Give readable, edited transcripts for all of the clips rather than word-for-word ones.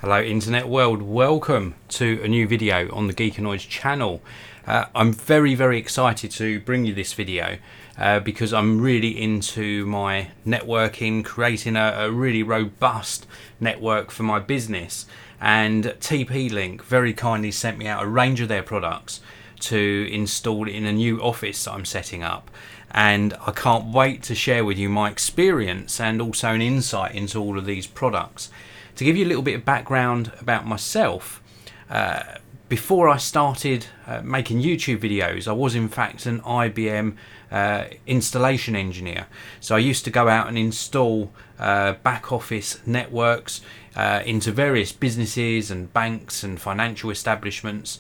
Hello internet world, welcome to a new video on the Geekanoids channel. I'm very excited to bring you this video because I'm really into my networking, creating a really robust network for my business, and TP-Link very kindly sent me out a range of their products to install in a new office that I'm setting up, and I can't wait to share with you my experience and also an insight into all of these products. To give you a little bit of background about myself, before I started making YouTube videos, I was in fact an IBM installation engineer. So I used to go out and install back office networks into various businesses and banks and financial establishments,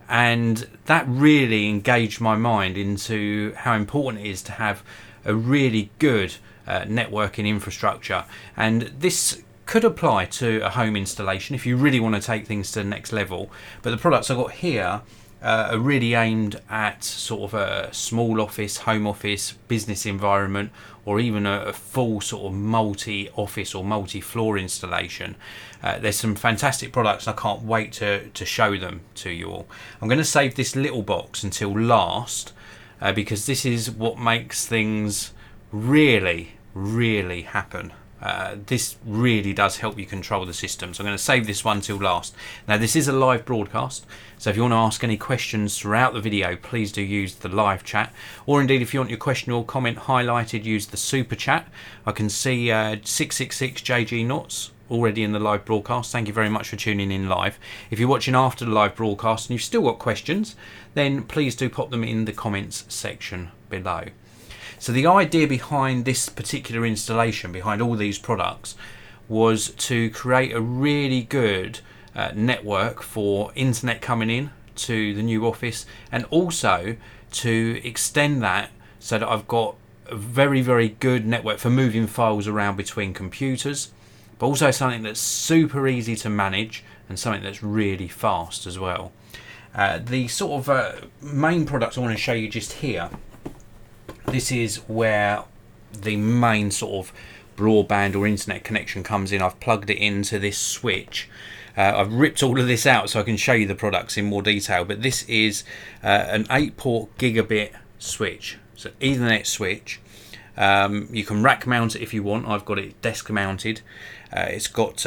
and that really engaged my mind into how important it is to have a really good networking infrastructure. And this could apply to a home installation if you really want to take things to the next level, but the products I've got here are really aimed at sort of a small office, home office, business environment, or even a full sort of multi-office or multi-floor installation. There's some fantastic products, and I can't wait to show them to you all. I'm going to save this little box until last because this is what makes things really happen. This really does help you control the system, so I'm going to save this one till last. Now this is a live broadcast, so if you want to ask any questions throughout the video, please do use the live chat, or indeed if you want your question or comment highlighted, use the super chat. I can see 666 JG Knots already in the live broadcast. Thank you very much for tuning in live. If you're watching after the live broadcast and you've still got questions, then please do pop them in the comments section below. So the idea behind this particular installation, behind all these products, was to create a really good network for internet coming in to the new office, and also to extend that so that I've got a very good network for moving files around between computers, but also something that's super easy to manage and something that's really fast as well. The sort of main products I want to show you just here. This is where the main sort of broadband or internet connection comes in. I've plugged it into this switch. I've ripped all of this out so I can show you the products in more detail, but this is an 8-port gigabit switch. So Ethernet switch. You can rack mount it if you want. I've got it desk mounted. It's got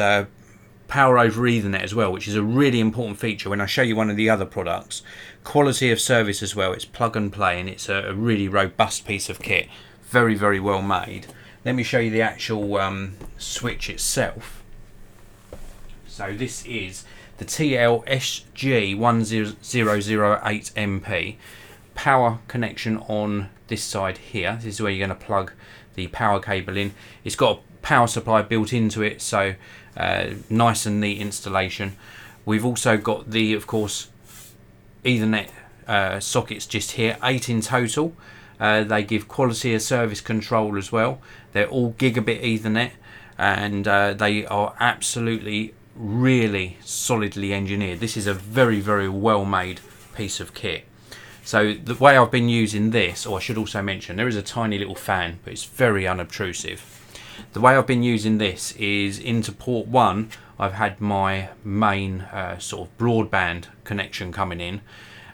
power over Ethernet as well, which is a really important feature when I show you one of the other products. Quality of service as well. It's plug and play, and it's a really robust piece of kit. Very well made. Let me show you the actual switch itself. So this is the TL-SG1008MP. Power connection on this side here. This is where you're going to plug the power cable in. It's got a power supply built into it, so nice and neat installation. We've also got the, of course, Ethernet sockets just here, 8 in total. They give quality of service control as well. They're all gigabit Ethernet, and they are absolutely really solidly engineered. This is a very well made piece of kit. So the way I've been using this, or I should also mention, there is a tiny little fan, but it's very unobtrusive. The way I've been using this is into port 1 I've had my main sort of broadband connection coming in,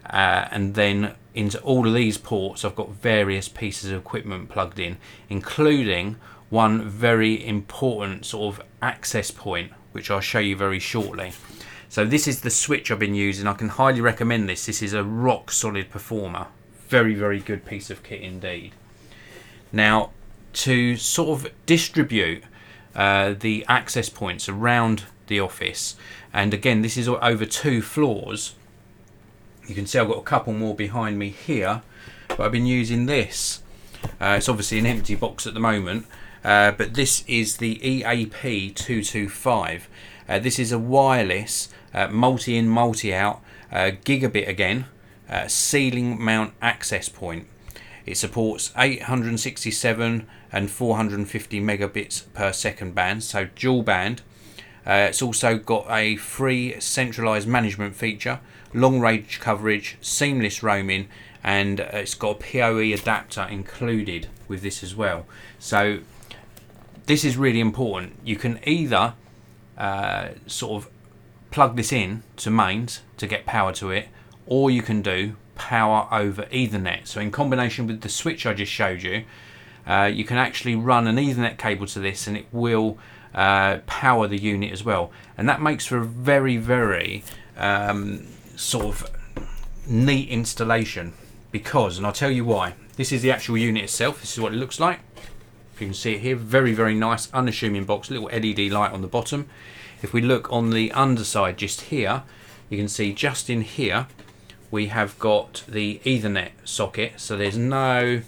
and then into all of these ports I've got various pieces of equipment plugged in, including one very important sort of access point, which I'll show you very shortly. So this is the switch I've been using. I can highly recommend this. This is a rock solid performer. Very good piece of kit indeed. Now, to sort of distribute the access points around the office, and again this is over 2 floors. You can see I've got a couple more behind me here, but I've been using this. It's obviously an empty box at the moment, but this is the EAP225. This is a wireless multi-in multi-out gigabit again ceiling mount access point. It supports 867 and 450 megabits per second bands, so dual band. It's also got a free centralized management feature, long range coverage, seamless roaming, and it's got a PoE adapter included with this as well. So this is really important. You can either sort of plug this in to mains to get power to it, or you can do power over Ethernet. So in combination with the switch I just showed you, you can actually run an Ethernet cable to this and it will power the unit as well. And that makes for a very, very sort of neat installation, because, and I'll tell you why. This is the actual unit itself. This is what it looks like. If you can see it here, very, very nice, unassuming box, little LED light on the bottom. If we look on the underside just here, you can see just in here we have got the Ethernet socket. So there's no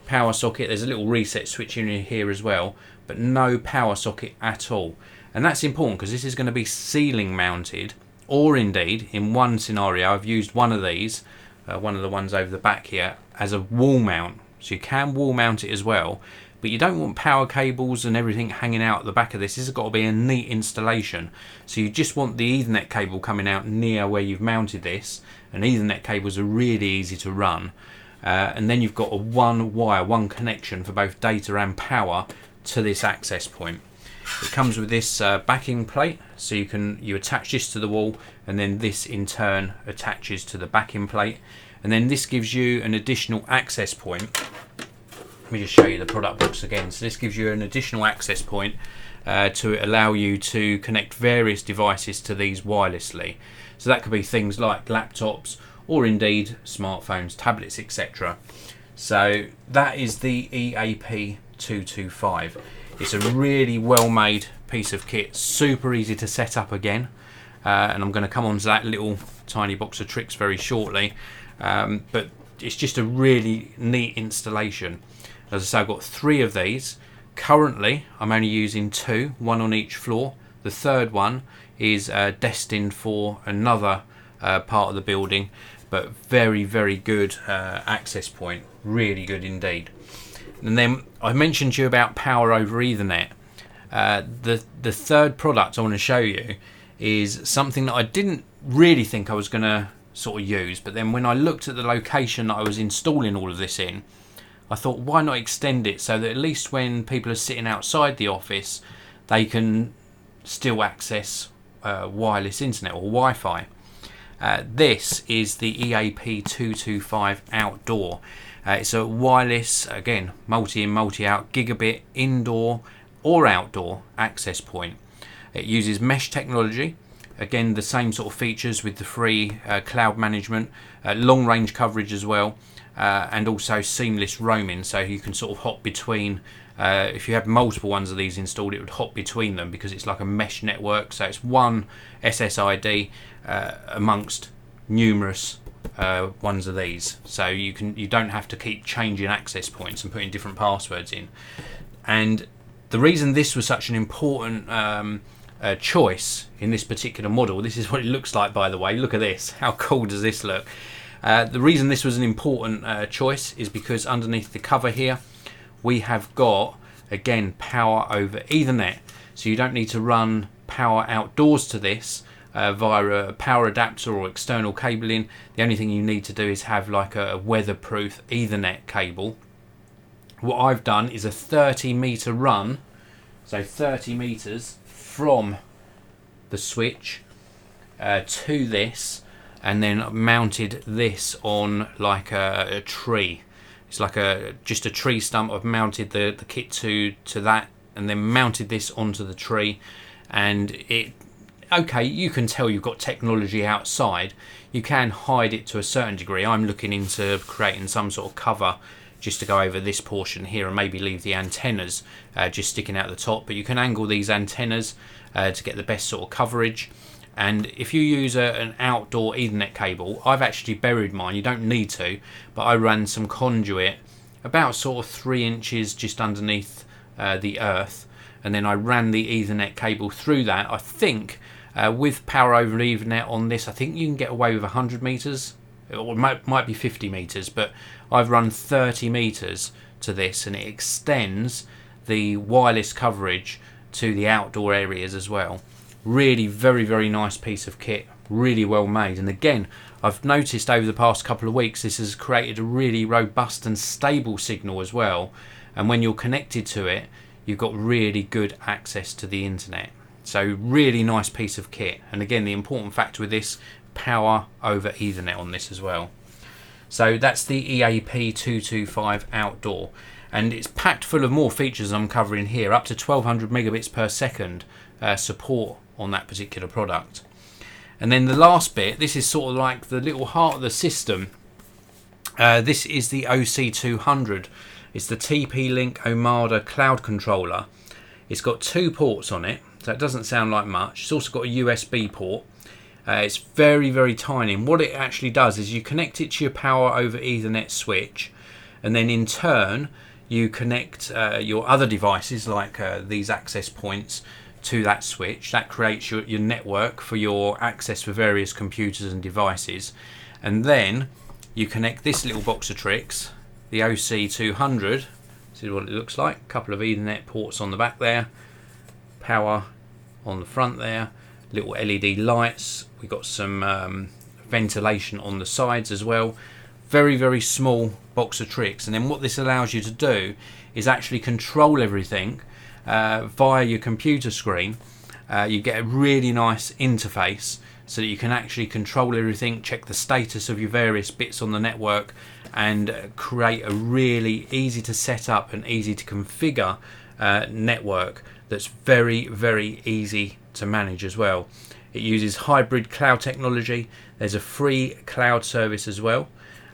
power socket. There's a little reset switch in here as well, but no power socket at all. And that's important because this is going to be ceiling mounted, or indeed in one scenario I've used one of these, one of the ones over the back here, as a wall mount. So you can wall mount it as well, but you don't want power cables and everything hanging out the back of this. This has got to be a neat installation. So you just want the Ethernet cable coming out near where you've mounted this, and Ethernet cables are really easy to run. And then you've got a one connection for both data and power to this access point. It comes with this backing plate, so you attach this to the wall, and then this in turn attaches to the backing plate, and then this gives you an additional access point. Let me just show you the product box again. So this gives you an additional access point to allow you to connect various devices to these wirelessly. So that could be things like laptops, or indeed smartphones, tablets, etc. So that is the EAP225. It's a really well made piece of kit, super easy to set up again, and I'm going to come on to that little tiny box of tricks very shortly, but it's just a really neat installation. As I say, I've got 3 of these. Currently I'm only using 2, one on each floor. The third one is destined for another part of the building, but very, very good access point, really good indeed. And then I mentioned to you about power over Ethernet. The third product I want to show you is something that I didn't really think I was going to sort of use, but then when I looked at the location that I was installing all of this in, I thought, why not extend it so that at least when people are sitting outside the office, they can still access wireless internet or Wi-Fi. This is the EAP225-Outdoor. It's a wireless, again, multi-in, multi-out, gigabit indoor or outdoor access point. It uses mesh technology. Again, the same sort of features with the free cloud management, long range coverage as well, and also seamless roaming. So you can sort of hop between, if you have multiple ones of these installed, it would hop between them because it's like a mesh network. So it's one SSID amongst numerous ones of these, so you don't have to keep changing access points and putting different passwords in. And the reason this was such an important choice in this particular model, this is what it looks like, by the way. Look at this, how cool does this look? The reason this was an important choice is because underneath the cover here we have got, again, power over Ethernet, so you don't need to run power outdoors to this via a power adapter or external cabling. The only thing you need to do is have like a weatherproof Ethernet cable. What I've done is a 30-meter run, so 30 meters from the switch to this, and then mounted this on like a tree. It's like just a tree stump. I've mounted the kit to that, and then mounted this onto the tree, and it, okay, you can tell you've got technology outside. You can hide it to a certain degree. I'm looking into creating some sort of cover just to go over this portion here and maybe leave the antennas just sticking out the top, but you can angle these antennas to get the best sort of coverage. And if you use an outdoor Ethernet cable, I've actually buried mine, you don't need to, but I ran some conduit about sort of 3 inches just underneath the earth, and then I ran the Ethernet cable through that. I think with power over Ethernet on this, I think you can get away with 100 meters, or it might be 50 meters, but I've run 30 meters to this, and it extends the wireless coverage to the outdoor areas as well. Really very, very nice piece of kit, really well made. And again, I've noticed over the past couple of weeks this has created a really robust and stable signal as well, and when you're connected to it, you've got really good access to the internet. So really nice piece of kit. And again, the important factor with this, power over Ethernet on this as well. So that's the EAP225-Outdoor, and it's packed full of more features I'm covering here, up to 1200 megabits per second support on that particular product. And then the last bit, this is sort of like the little heart of the system. This is the OC200. It's the TP-Link Omada cloud controller. It's got 2 ports on it, so it doesn't sound like much. It's also got a USB port. It's very, very tiny, and what it actually does is you connect it to your power over Ethernet switch, and then in turn you connect your other devices like these access points to that switch. That creates your network for your access for various computers and devices, and then you connect this little box of tricks, the OC200. This is what it looks like. A couple of Ethernet ports on the back there, power on the front there, little LED lights. We've got some ventilation on the sides as well. Very, very small box of tricks. And then what this allows you to do is actually control everything via your computer screen. You get a really nice interface so that you can actually control everything, check the status of your various bits on the network, and create a really easy to set up and easy to configure network that's very, very easy to manage as well. It uses hybrid cloud technology. There's a free cloud service as well.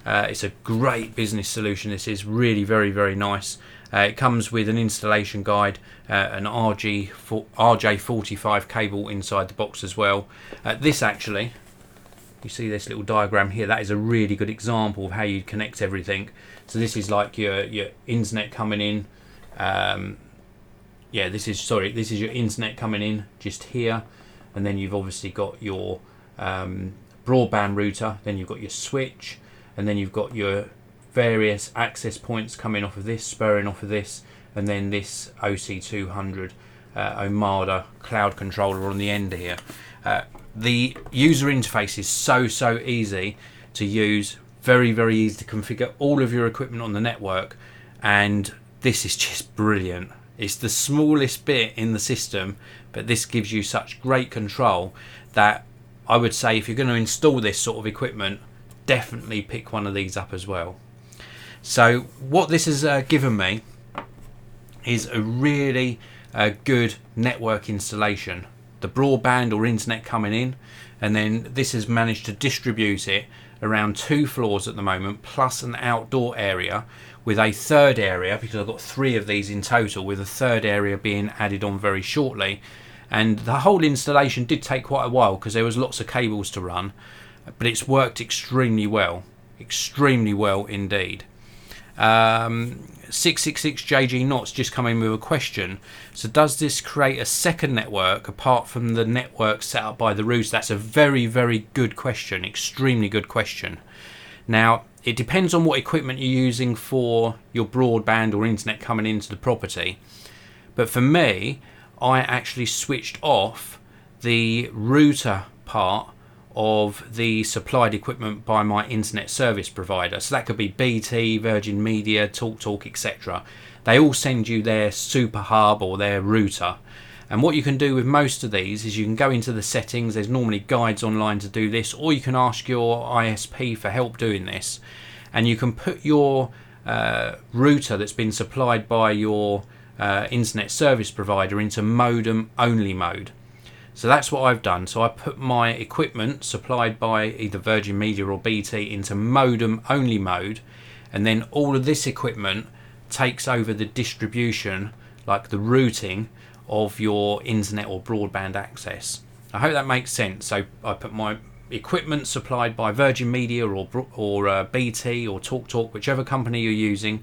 It's a great business solution. This is really very, very nice. It comes with an installation guide, an RJ45 cable inside the box as well. This actually, you see this little diagram here, that is a really good example of how you connect everything. So this is like your internet coming in. Yeah, this is your internet coming in just here, and then you've obviously got your broadband router, then you've got your switch, and then you've got your various access points coming off of this, spurring off of this, and then this OC200 Omada cloud controller on the end here. The user interface is so easy to use, very, very easy to configure all of your equipment on the network, and this is just brilliant. It's the smallest bit in the system, but this gives you such great control that I would say if you're going to install this sort of equipment, definitely pick one of these up as well. So what this has given me is a really good network installation. The broadband or internet coming in, and then this has managed to distribute it around 2 floors at the moment, plus an outdoor area with a third area, because I've got 3 of these in total, with a third area being added on very shortly. And the whole installation did take quite a while because there was lots of cables to run, but it's worked extremely well indeed. 666JG just come in with a question. So does this create a second network apart from the network set up by the router? That's a very, very good question, extremely good question. Now, it depends on what equipment you're using for your broadband or internet coming into the property. But for me, I actually switched off the router part of the supplied equipment by my internet service provider. So that could be BT, Virgin Media, TalkTalk, etc. They all send you their super hub or their router. And what you can do with most of these is you can go into the settings. There's normally guides online to do this, or you can ask your ISP for help doing this. And you can put your router that's been supplied by your internet service provider into modem only mode. So that's what I've done. So I put my equipment supplied by either Virgin Media or BT into modem only mode, and then all of this equipment takes over the distribution, like the routing of your internet or broadband access. I hope that makes sense. So I put my equipment supplied by Virgin Media or BT or TalkTalk, whichever company you're using,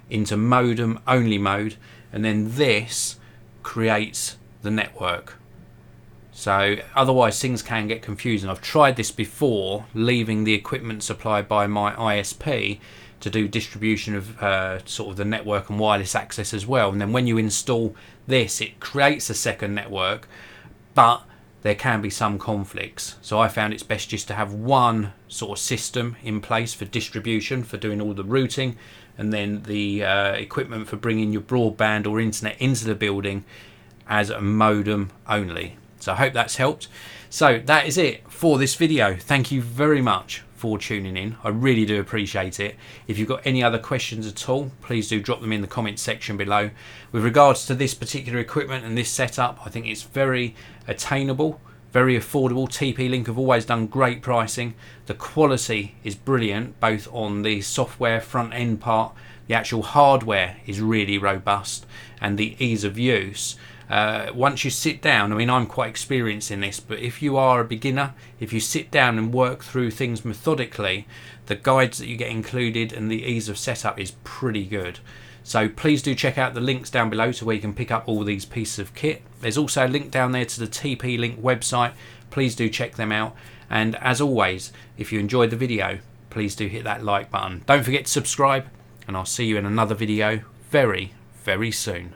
into modem only mode, and then this creates the network. So otherwise things can get confusing. I've tried this before, leaving the equipment supplied by my ISP to do distribution of sort of the network and wireless access as well. And then when you install this, it creates a second network, but there can be some conflicts. So I found it's best just to have one sort of system in place for distribution, for doing all the routing, and then the equipment for bringing your broadband or internet into the building as a modem only. So I hope that's helped. So that is it for this video. Thank you very much for tuning in. I really do appreciate it. If you've got any other questions at all, please do drop them in the comments section below. With regards to this particular equipment and this setup, I think it's very attainable, very affordable. TP-Link have always done great pricing. The quality is brilliant, both on the software front end part. The actual hardware is really robust, and the ease of use. Once you sit down, I mean, I'm quite experienced in this, but if you are a beginner, if you sit down and work through things methodically, the guides that you get included and the ease of setup is pretty good. So please do check out the links down below to where you can pick up all these pieces of kit. There's also a link down there to the TP-Link website. Please do check them out. And as always, if you enjoyed the video, please do hit that like button. Don't forget to subscribe, and I'll see you in another video very, very soon.